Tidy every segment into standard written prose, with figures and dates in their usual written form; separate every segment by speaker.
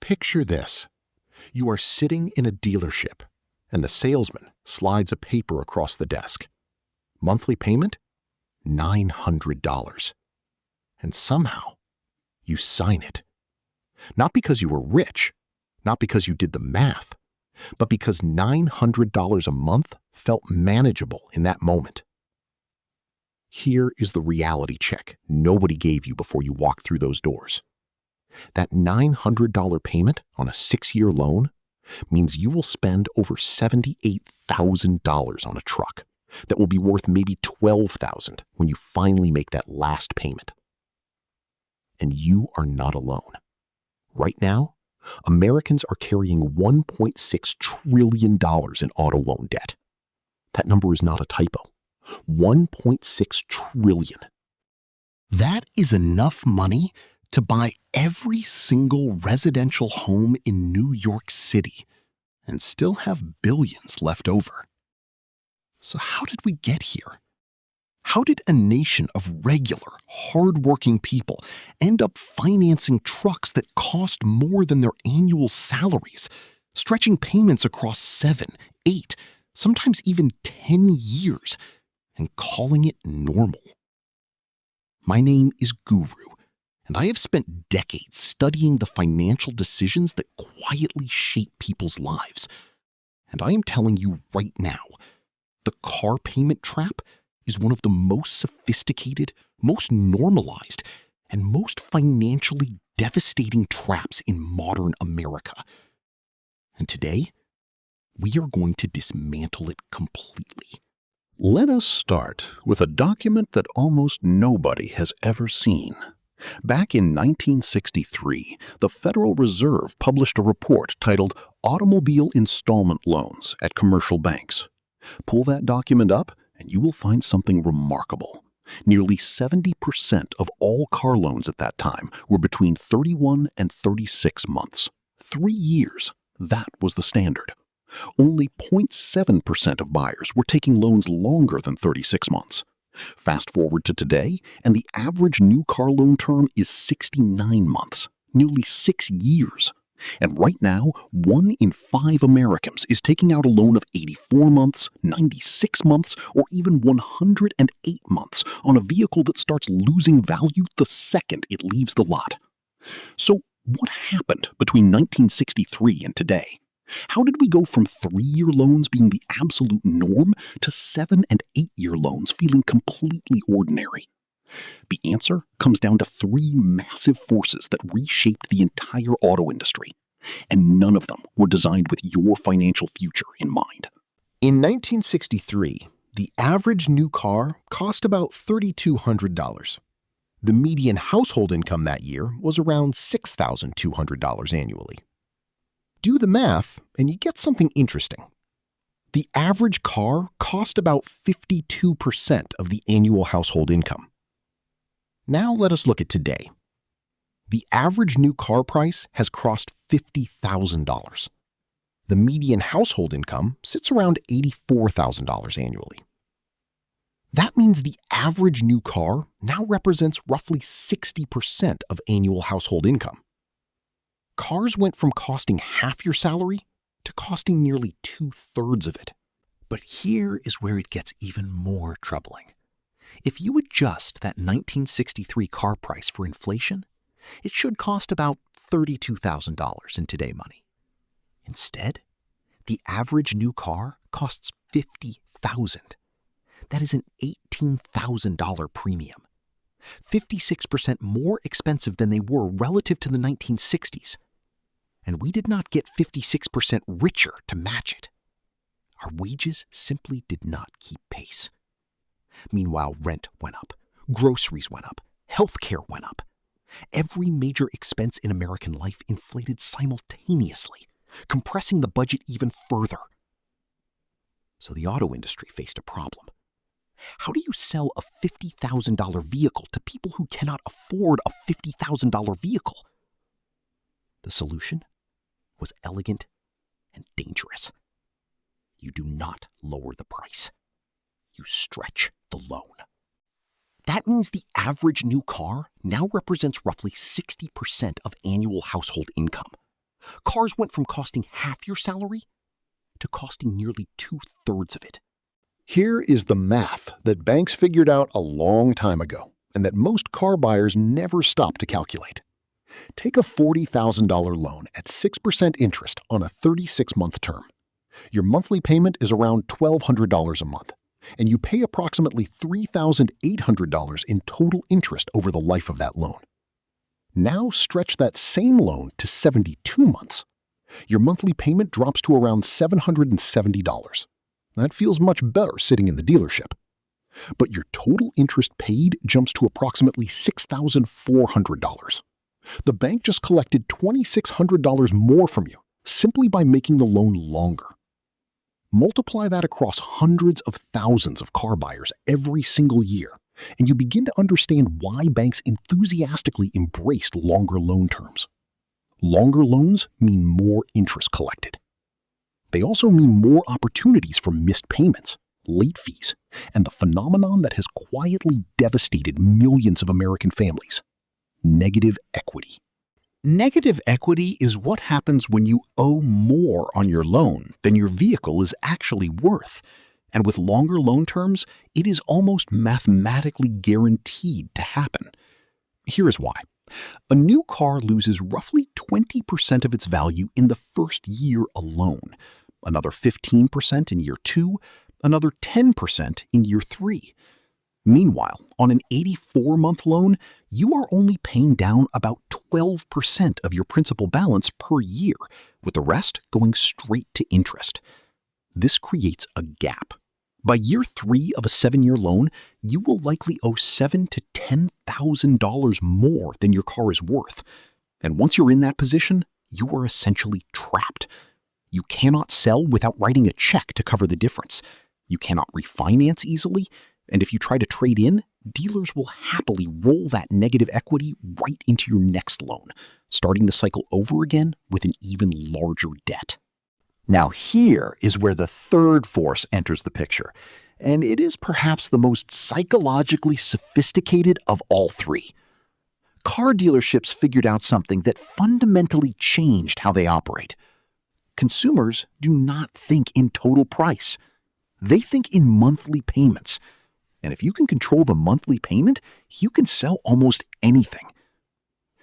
Speaker 1: Picture this. You are sitting in a dealership, and the salesman slides a paper across the desk. Monthly payment? $900. And somehow, you sign it. Not because you were rich, not because you did the math, but because $900 a month felt manageable in that moment. Here is the reality check nobody gave you before you walked through those doors. That $900 payment on a 6-year loan means you will spend over $78,000 on a truck that will be worth maybe $12,000 when you finally make that last payment. And you are not alone. Right now, Americans are carrying $1.6 trillion in auto loan debt. That number is not a typo. $1.6 trillion. That is enough money to buy every single residential home in New York City and still have billions left over. So how did we get here? How did a nation of regular, hardworking people end up financing trucks that cost more than their annual salaries, stretching payments across 7, 8, sometimes even 10 years, and calling it normal? My name is Guru, and I have spent decades studying the financial decisions that quietly shape people's lives. And I am telling you right now, the car payment trap is one of the most sophisticated, most normalized, and most financially devastating traps in modern America. And today, we are going to dismantle it completely.
Speaker 2: Let us start with a document that almost nobody has ever seen. Back in 1963, the Federal Reserve published a report titled Automobile Installment Loans at Commercial Banks. Pull that document up, and you will find something remarkable. Nearly 70% of all car loans at that time were between 31 and 36 months. 3 years, that was the standard. Only 0.7% of buyers were taking loans longer than 36 months. Fast forward to today, and the average new car loan term is 69 months, nearly 6 years. And right now, 1 in 5 Americans is taking out a loan of 84 months, 96 months, or even 108 months on a vehicle that starts losing value the second it leaves the lot. So what happened between 1963 and today? How did we go from 3-year loans being the absolute norm to 7- and 8-year loans feeling completely ordinary? The answer comes down to 3 massive forces that reshaped the entire auto industry, and none of them were designed with your financial future in mind.
Speaker 1: In 1963, the average new car cost about $3,200. The median household income that year was around $6,200 annually. Do the math, and you get something interesting. The average car cost about 52% of the annual household income. Now let us look at today. The average new car price has crossed $50,000. The median household income sits around $84,000 annually. That means the average new car now represents roughly 60% of annual household income. Cars went from costing half your salary to costing nearly 2/3 of it. But here is where it gets even more troubling. If you adjust that 1963 car price for inflation, it should cost about $32,000 in today money. Instead, the average new car costs $50,000. That is an $18,000 premium. 56% more expensive than they were relative to the 1960s. And we did not get 56% richer to match it. Our wages simply did not keep pace. Meanwhile, rent went up, groceries went up, healthcare went up. Every major expense in American life inflated simultaneously, compressing the budget even further. So the auto industry faced a problem. How do you sell a $50,000 vehicle to people who cannot afford a $50,000 vehicle? The solution was elegant and dangerous. You do not lower the price. You stretch the loan. That means the average new car now represents roughly 60% of annual household income. Cars went from costing half your salary to costing nearly two-thirds of it.
Speaker 2: Here is the math that banks figured out a long time ago and that most car buyers never stop to calculate. Take a $40,000 loan at 6% interest on a 36-month term. Your monthly payment is around $1,200 a month, and you pay approximately $3,800 in total interest over the life of that loan. Now stretch that same loan to 72 months. Your monthly payment drops to around $770. That feels much better sitting in the dealership. But your total interest paid jumps to approximately $6,400. The bank just collected $2,600 more from you simply by making the loan longer. Multiply that across hundreds of thousands of car buyers every single year, and you begin to understand why banks enthusiastically embraced longer loan terms. Longer loans mean more interest collected. They also mean more opportunities for missed payments, late fees, and the phenomenon that has quietly devastated millions of American families: negative equity.
Speaker 3: Negative equity is what happens when you owe more on your loan than your vehicle is actually worth. And with longer loan terms, it is almost mathematically guaranteed to happen. Here is why. A new car loses roughly 20% of its value in the first year alone, another 15% in year 2, another 10% in year 3. Meanwhile, on an 84-month loan, you are only paying down about 12% of your principal balance per year, with the rest going straight to interest. This creates a gap. By year 3 of a 7-year loan, you will likely owe $7,000 to $10,000 more than your car is worth. And once you're in that position, you are essentially trapped. You cannot sell without writing a check to cover the difference. You cannot refinance easily. And if you try to trade in, dealers will happily roll that negative equity right into your next loan, starting the cycle over again with an even larger debt.
Speaker 2: Now here is where the third force enters the picture, and it is perhaps the most psychologically sophisticated of all three. Car dealerships figured out something that fundamentally changed how they operate. Consumers do not think in total price. They think in monthly payments. And if you can control the monthly payment, you can sell almost anything.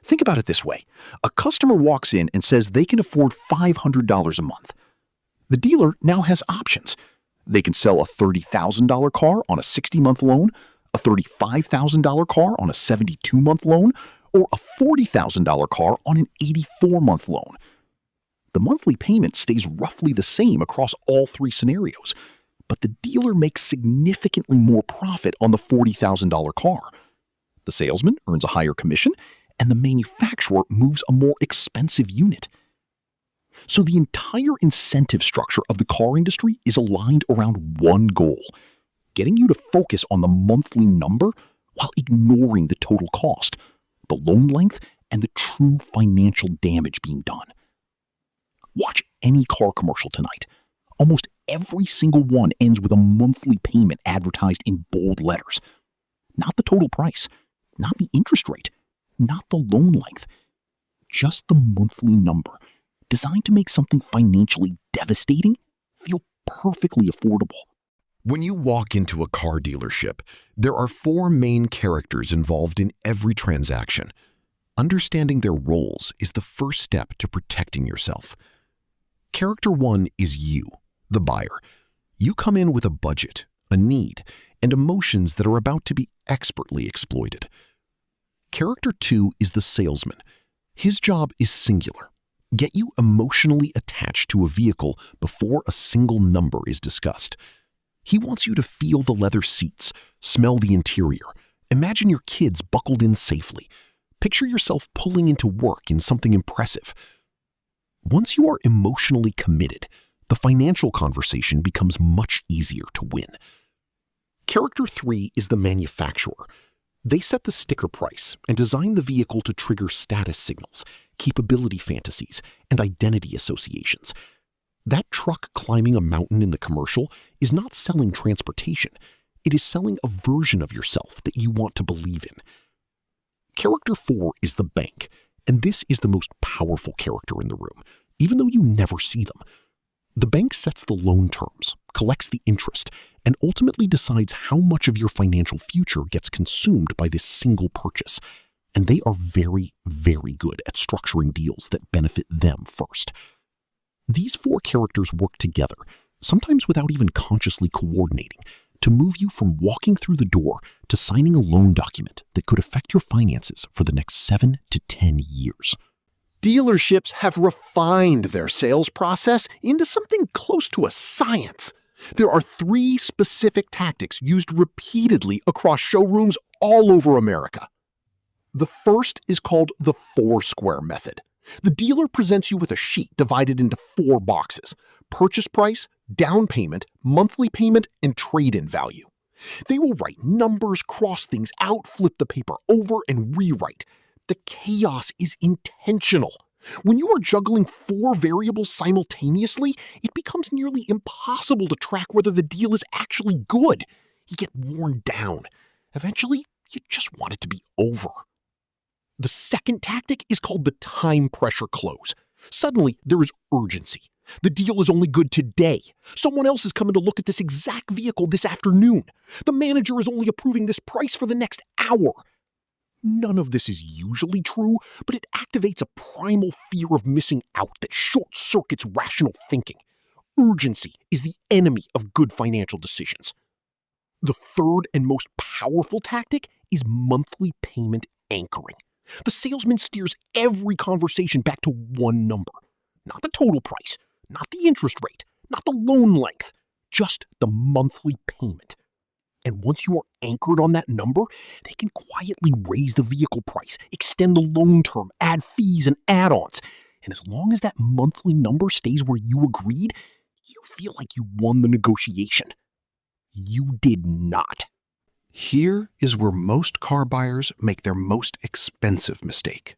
Speaker 2: Think about it this way. A customer walks in and says they can afford $500 a month. The dealer now has options. They can sell a $30,000 car on a 60-month loan, a $35,000 car on a 72-month loan, or a $40,000 car on an 84-month loan. The monthly payment stays roughly the same across all three scenarios, but the dealer makes significantly more profit on the $40,000 car. The salesman earns a higher commission, and the manufacturer moves a more expensive unit. So the entire incentive structure of the car industry is aligned around one goal: getting you to focus on the monthly number while ignoring the total cost, the loan length, and the true financial damage being done. Watch any car commercial tonight. Almost every single one ends with a monthly payment advertised in bold letters. Not the total price, not the interest rate, not the loan length, just the monthly number, designed to make something financially devastating feel perfectly affordable.
Speaker 1: When you walk into a car dealership, there are 4 main characters involved in every transaction. Understanding their roles is the first step to protecting yourself. Character 1 is you, the buyer. You come in with a budget, a need, and emotions that are about to be expertly exploited. Character 2 is the salesman. His job is singular: get you emotionally attached to a vehicle before a single number is discussed. He wants you to feel the leather seats, smell the interior, imagine your kids buckled in safely, picture yourself pulling into work in something impressive. Once you are emotionally committed, the financial conversation becomes much easier to win. Character 3 is the manufacturer. They set the sticker price and design the vehicle to trigger status signals, capability fantasies, and identity associations. That truck climbing a mountain in the commercial is not selling transportation. It is selling a version of yourself that you want to believe in. Character 4 is the bank, And this is the most powerful character in the room, even though you never see them. The bank sets the loan terms, collects the interest, and ultimately decides how much of your financial future gets consumed by this single purchase. And they are very, very good at structuring deals that benefit them first. These four characters work together, sometimes without even consciously coordinating, to move you from walking through the door to signing a loan document that could affect your finances for the next 7 to 10 years.
Speaker 2: Dealerships have refined their sales process into something close to a science. There are 3 specific tactics used repeatedly across showrooms all over America. The first is called the 4-square method. The dealer presents you with a sheet divided into 4 boxes: purchase price, down payment, monthly payment, and trade-in value. They will write numbers, cross things out, flip the paper over, and rewrite. The chaos is intentional. When you are juggling 4 variables simultaneously, it becomes nearly impossible to track whether the deal is actually good. You get worn down. Eventually, you just want it to be over. The second tactic is called the time pressure close. Suddenly, there is urgency. The deal is only good today. Someone else is coming to look at this exact vehicle this afternoon. The manager is only approving this price for the next hour. None of this is usually true, but it activates a primal fear of missing out that short-circuits rational thinking. Urgency is the enemy of good financial decisions. The third and most powerful tactic is monthly payment anchoring. The salesman steers every conversation back to one number. Not the total price, not the interest rate, not the loan length, just the monthly payment. And once you are anchored on that number, they can quietly raise the vehicle price, extend the loan term, add fees and add-ons. And as long as that monthly number stays where you agreed, you feel like you won the negotiation. You did not. Here is where most car buyers make their most expensive mistake.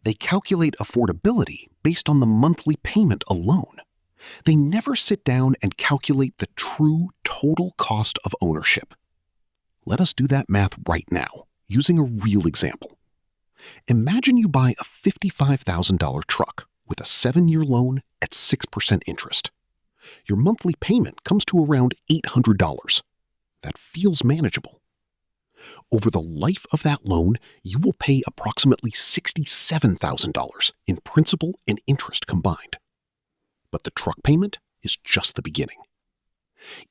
Speaker 2: They calculate affordability based on the monthly payment alone. They never sit down and calculate the true total cost of ownership. Let us do that math right now, using a real example. Imagine you buy a $55,000 truck with a 7-year loan at 6% interest. Your monthly payment comes to around $800. That feels manageable. Over the life of that loan, you will pay approximately $67,000 in principal and interest combined. But the truck payment is just the beginning.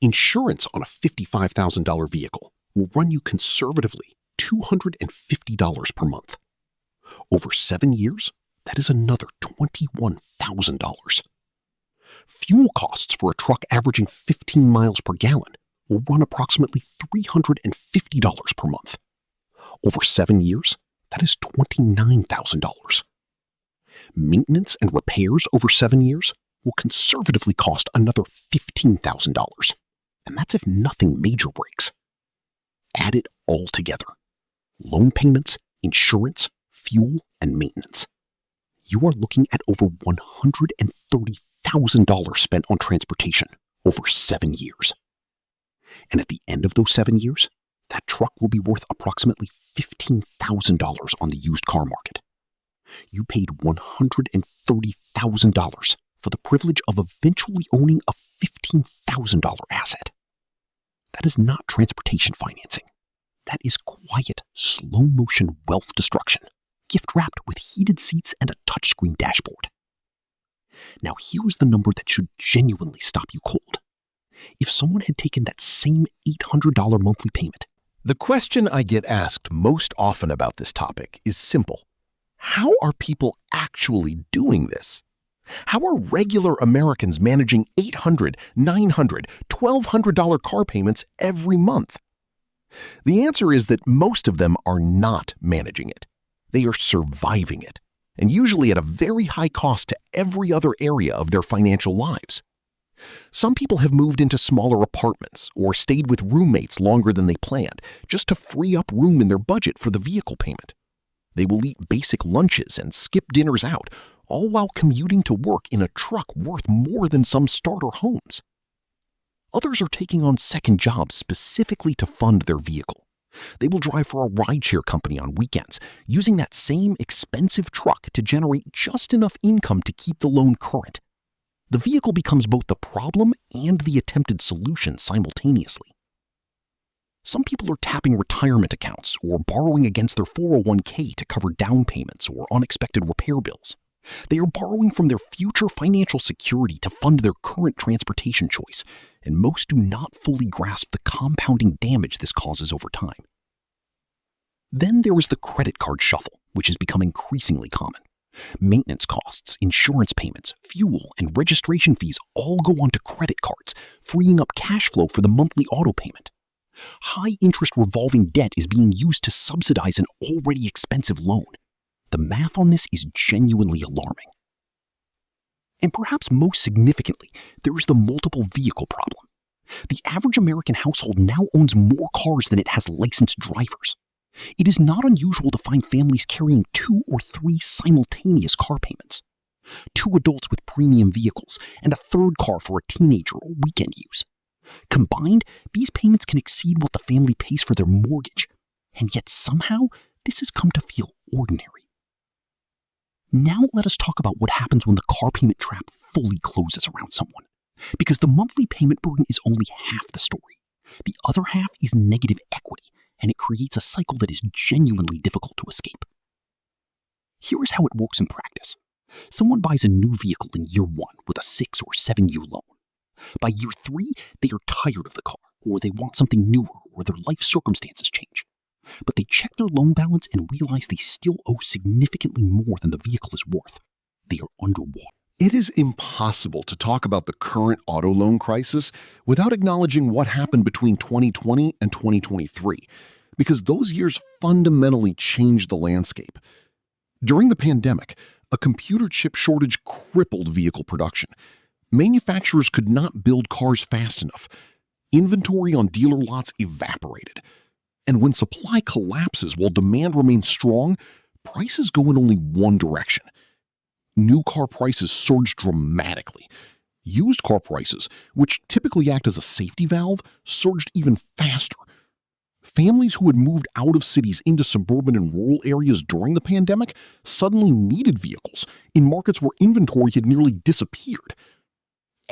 Speaker 2: Insurance on a $55,000 vehicle will run you conservatively $250 per month. Over 7 years, that is another $21,000. Fuel costs for a truck averaging 15 miles per gallon will run approximately $350 per month. Over 7 years, that is $29,000. Maintenance and repairs over 7 years will conservatively cost another $15,000, and that's if nothing major breaks. Add it all together: loan payments, insurance, fuel, and maintenance. You are looking at over $130,000 spent on transportation over 7 years. And at the end of those 7 years, that truck will be worth approximately $15,000 on the used car market. You paid $130,000 for the privilege of eventually owning a $15,000 asset. That is not transportation financing. That is quiet, slow-motion wealth destruction, gift-wrapped with heated seats and a touchscreen dashboard. Now here's the number that should genuinely stop you cold. If someone had taken that same $800 monthly payment.
Speaker 1: The question I get asked most often about this topic is simple. How are people actually doing this? How are regular Americans managing $800, $900, $1,200 car payments every month? The answer is that most of them are not managing it. They are surviving it, and usually at a very high cost to every other area of their financial lives. Some people have moved into smaller apartments or stayed with roommates longer than they planned, just to free up room in their budget for the vehicle payment. They will eat basic lunches and skip dinners out, all while commuting to work in a truck worth more than some starter homes. Others are taking on second jobs specifically to fund their vehicle,
Speaker 3: They will drive for a rideshare company on weekends, using that same expensive truck to generate just enough income to keep the loan current. The vehicle becomes both the problem and the attempted solution simultaneously. Some people are tapping retirement accounts or borrowing against their 401k to cover down payments or unexpected repair bills. They are borrowing from their future financial security to fund their current transportation choice, and most do not fully grasp the compounding damage this causes over time. Then there is the credit card shuffle, which has become increasingly common. Maintenance costs, insurance payments, fuel, and registration fees all go onto credit cards, freeing up cash flow for the monthly auto payment. High-interest revolving debt is being used to subsidize an already expensive loan. The math on this is genuinely alarming. And perhaps most significantly, there is the multiple vehicle problem. The average American household now owns more cars than it has licensed drivers. It is not unusual to find families carrying 2 or 3 simultaneous car payments. 2 adults with premium vehicles and a third car for a teenager or weekend use. Combined, these payments can exceed what the family pays for their mortgage, and yet somehow this has come to feel ordinary. Now let us talk about what happens when the car payment trap fully closes around someone, because the monthly payment burden is only half the story. The other half is negative equity, and it creates a cycle that is genuinely difficult to escape. Here is how it works in practice. Someone buys a new vehicle in year 1 with a 6 or 7-year loan. By year 3, they are tired of the car, or they want something newer, or their life circumstances change. But they check their loan balance and realize they still owe significantly more than the vehicle is worth. They are underwater.
Speaker 1: It is impossible to talk about the current auto loan crisis without acknowledging what happened between 2020 and 2023, because those years fundamentally changed the landscape. During the pandemic, a computer chip shortage crippled vehicle production. Manufacturers could not build cars fast enough. Inventory on dealer lots evaporated. And when supply collapses while demand remains strong, prices go in only one direction. New car prices surge dramatically. Used car prices, which typically act as a safety valve, surged even faster. Families who had moved out of cities into suburban and rural areas during the pandemic suddenly needed vehicles in markets where inventory had nearly disappeared.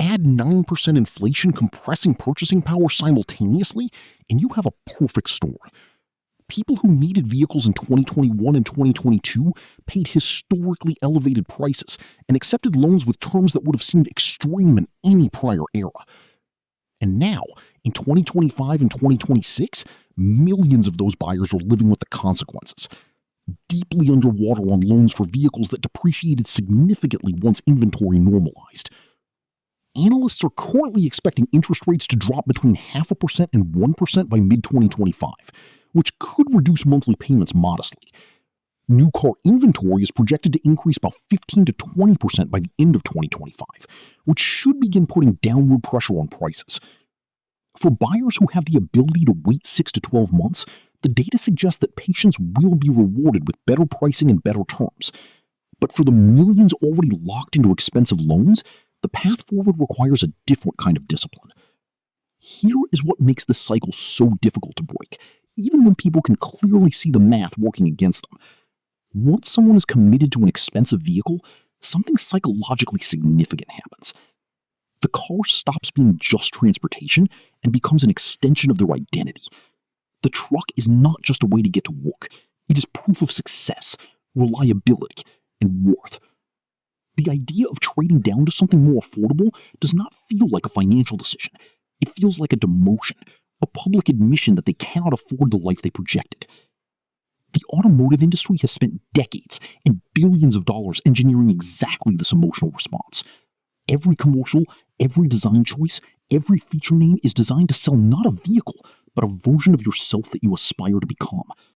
Speaker 1: Add 9% inflation compressing purchasing power simultaneously, and you have a perfect storm. People who needed vehicles in 2021 and 2022 paid historically elevated prices and accepted loans with terms that would have seemed extreme in any prior era. And now, in 2025 and 2026, millions of those buyers are living with the consequences. Deeply underwater on loans for vehicles that depreciated significantly once inventory normalized. Analysts are currently expecting interest rates to drop between 0.5% and 1% by mid-2025, which could reduce monthly payments modestly. New car inventory is projected to increase about 15 to 20% by the end of 2025, which should begin putting downward pressure on prices. For buyers who have the ability to wait 6 to 12 months, the data suggests that patience will be rewarded with better pricing and better terms. But for the millions already locked into expensive loans, the path forward requires a different kind of discipline. Here is what makes this cycle so difficult to break, even when people can clearly see the math working against them. Once someone is committed to an expensive vehicle, something psychologically significant happens. The car stops being just transportation and becomes an extension of their identity. The truck is not just a way to get to work. It is proof of success, reliability, and worth. The idea of trading down to something more affordable does not feel like a financial decision. It feels like a demotion, a public admission that they cannot afford the life they projected. The automotive industry has spent decades and billions of dollars engineering exactly this emotional response. Every commercial, every design choice, every feature name is designed to sell not a vehicle, but a version of yourself that you aspire to become.